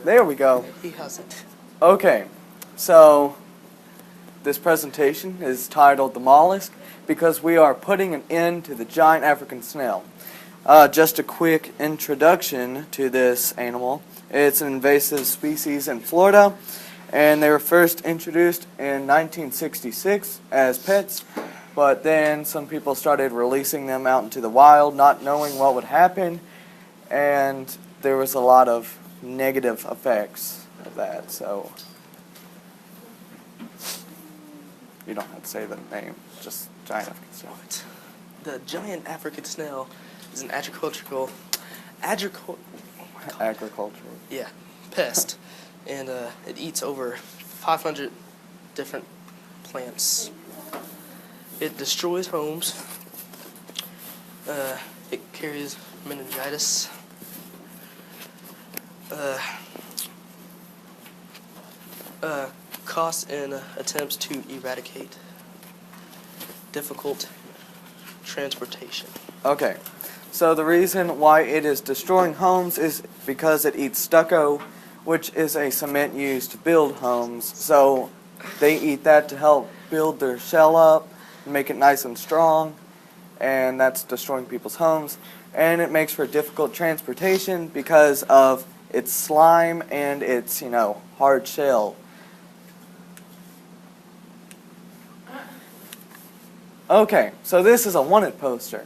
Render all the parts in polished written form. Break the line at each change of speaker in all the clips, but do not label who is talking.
There we go.
He has it.
Okay, so this presentation is titled The Mollusk because we are putting an end to the giant African snail. Just a quick introduction to this animal. It's an invasive species in Florida, and they were first introduced in 1966 as pets, but then some people started releasing them out into the wild, not knowing what would happen, and there was a lot of negative effects of that, so you don't have to say the name, just giant African snail.
The giant African snail is an agricultural pest, and it eats over 500 different plants. It destroys homes. It carries meningitis. Costs and attempts to eradicate. Difficult transportation.
Okay, so the reason why it is destroying homes is because it eats stucco, which is a cement used to build homes. So they eat that to help build their shell up, make it nice and strong, and that's destroying people's homes. And it makes for difficult transportation because of its slime and its, hard shell. Okay, so this is a wanted poster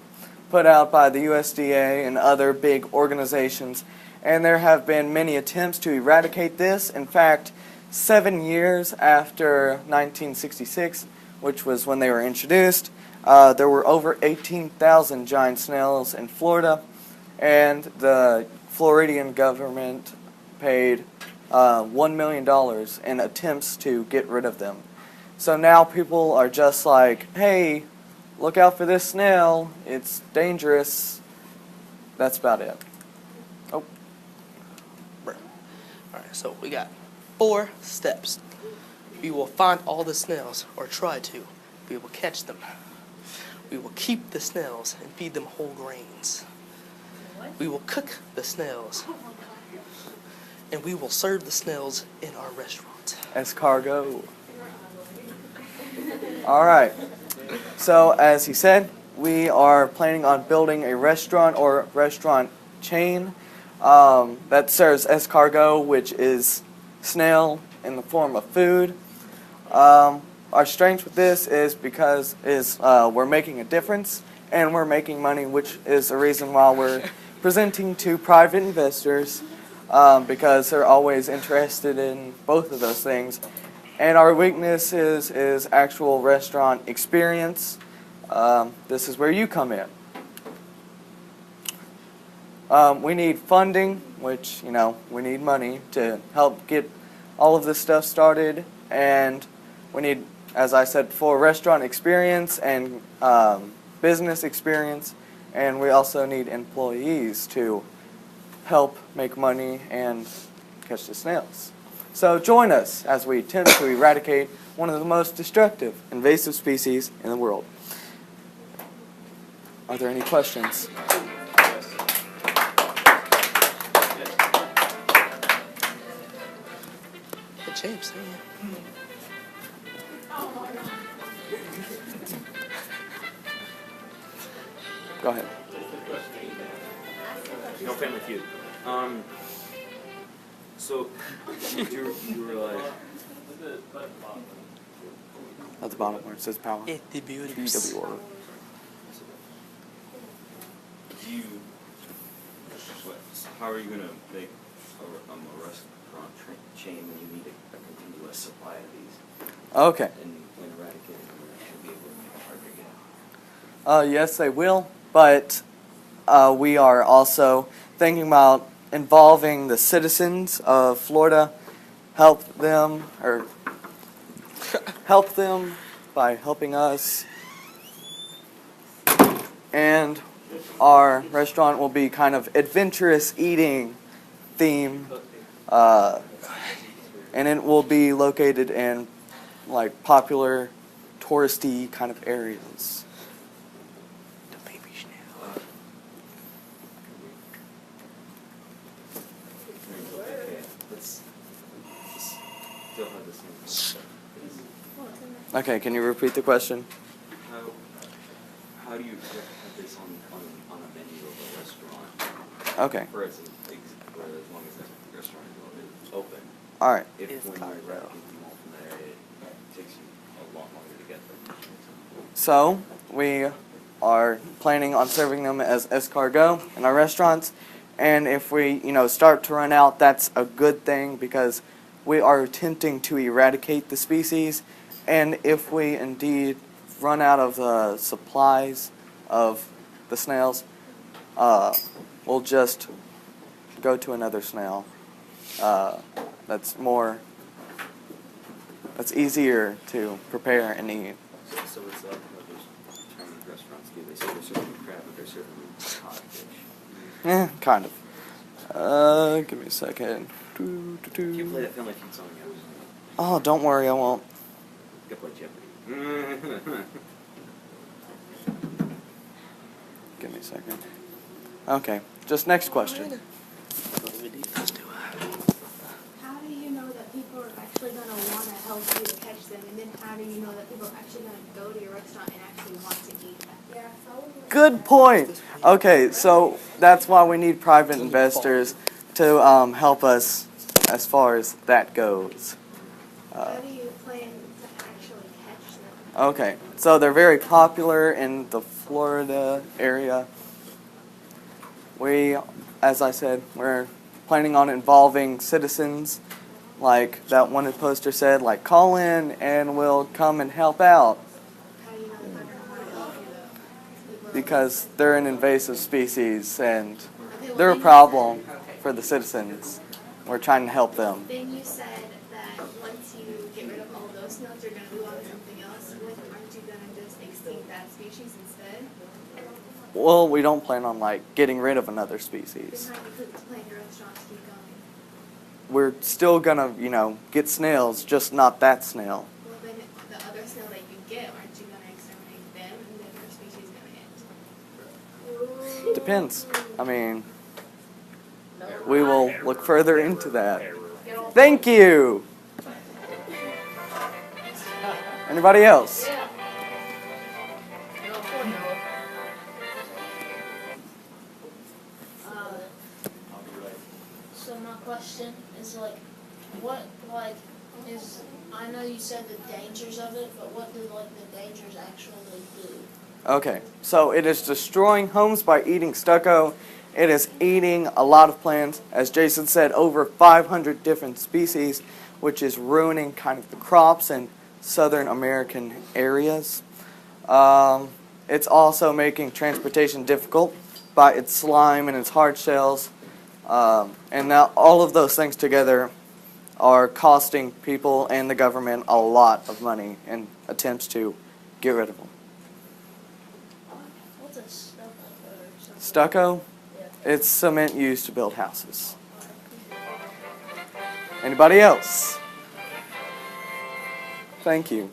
put out by the USDA and other big organizations, and there have been many attempts to eradicate this. In fact, 7 years after 1966, which was when they were introduced, there were over 18,000 giant snails in Florida, and the Floridian government paid $1 million in attempts to get rid of them. So now people are just like, hey, look out for this snail, it's dangerous. That's about it. Oh.
Alright, so we got 4 steps. We will find all the snails, or try to. We will catch them. We will keep the snails and feed them whole grains. We will cook the snails. And we will serve the snails in our restaurant.
Escargot. Alright. So, as he said, we are planning on building a restaurant or restaurant chain that serves escargot, which is snail in the form of food. Our strength with this is because we're making a difference and we're making money, which is the reason why we're presenting to private investors because they're always interested in both of those things. And our weakness is actual restaurant experience. This is where you come in. We need funding, which, we need money to help get all of this stuff started. And we need, as I said before, restaurant experience and business experience. And we also need employees to help make money and catch the snails. So join us as we attempt to eradicate one of the most destructive invasive species in the world. Are there any questions?
Hey, James,
Go ahead.
No Family Feud. So you were like
At the bottom where it says power.
BW.
How are you going to make a restaurant chain when you need a continuous supply of these?
Okay.
And when eradicating them, should be able to make it hard to get.
Yes, they will, but we are also thinking about involving the citizens of Florida, help them by helping us, and our restaurant will be kind of adventurous eating theme, and it will be located in like popular touristy kind of areas.
The baby snail.
Let's still have the same.
Okay, can you repeat the question?
How do you have this on a menu of a restaurant?
Okay.
For as long as the restaurant is open.
All right.
If
It's
when you
cargo.
eradicate them all from there, it takes you a lot longer to get them.
So we are planning on serving them as escargot in our restaurants, and if we, start to run out, that's a good thing because we are attempting to eradicate the species, and if we indeed run out of the supplies of the snails, we'll just go to another snail. That's easier to prepare and eat.
So it's like what those Chinese restaurants do. They say they're serving crab, but they're serving codfish.
Kind of. Give me a second.
Can you play that film like it's something else?
Oh, don't worry, I won't.
You can play Jeopardy.
Give me a second. Okay, just next question.
How do you know that people are actually going to want to help you to catch them? And then how do you know that people are actually going to go to your restaurant and actually want to eat them?
Good point. Okay, so that's why we need private investors to help us as far as that goes.
How do you plan to actually catch them?
Okay, so they're very popular in the Florida area. As I said, we're planning on involving citizens, like that wanted poster said, like call in and we'll come and help out.
How do you know that they're going to want to help you though?
Because they're an invasive species and
Okay, well,
they're a
then you
problem for the citizens. We're trying to help them.
Then you said that once you get rid of all those snails, you're going to move on to something else. Aren't you going to just extinct that species instead?
Well, we don't plan on getting rid of another
Then
species.
how do you plan your restaurant to keep going?
We're still gonna, get snails, just not that snail.
Well, then the other snail that you get, aren't you going to exterminate them and then your species going to end?
Depends. I mean, we will look further into that. Thank you. Anybody else?
So my question is I know you said the dangers of it, but what do the dangers actually do?
Okay, so it is destroying homes by eating stucco. It is eating a lot of plants. As Jason said, over 500 different species, which is ruining kind of the crops in Southern American areas. It's also making transportation difficult by its slime and its hard shells. And now all of those things together are costing people and the government a lot of money in attempts to get rid of them.
What's a stucco or something?
Stucco, it's cement used to build houses. Anybody else? Thank you.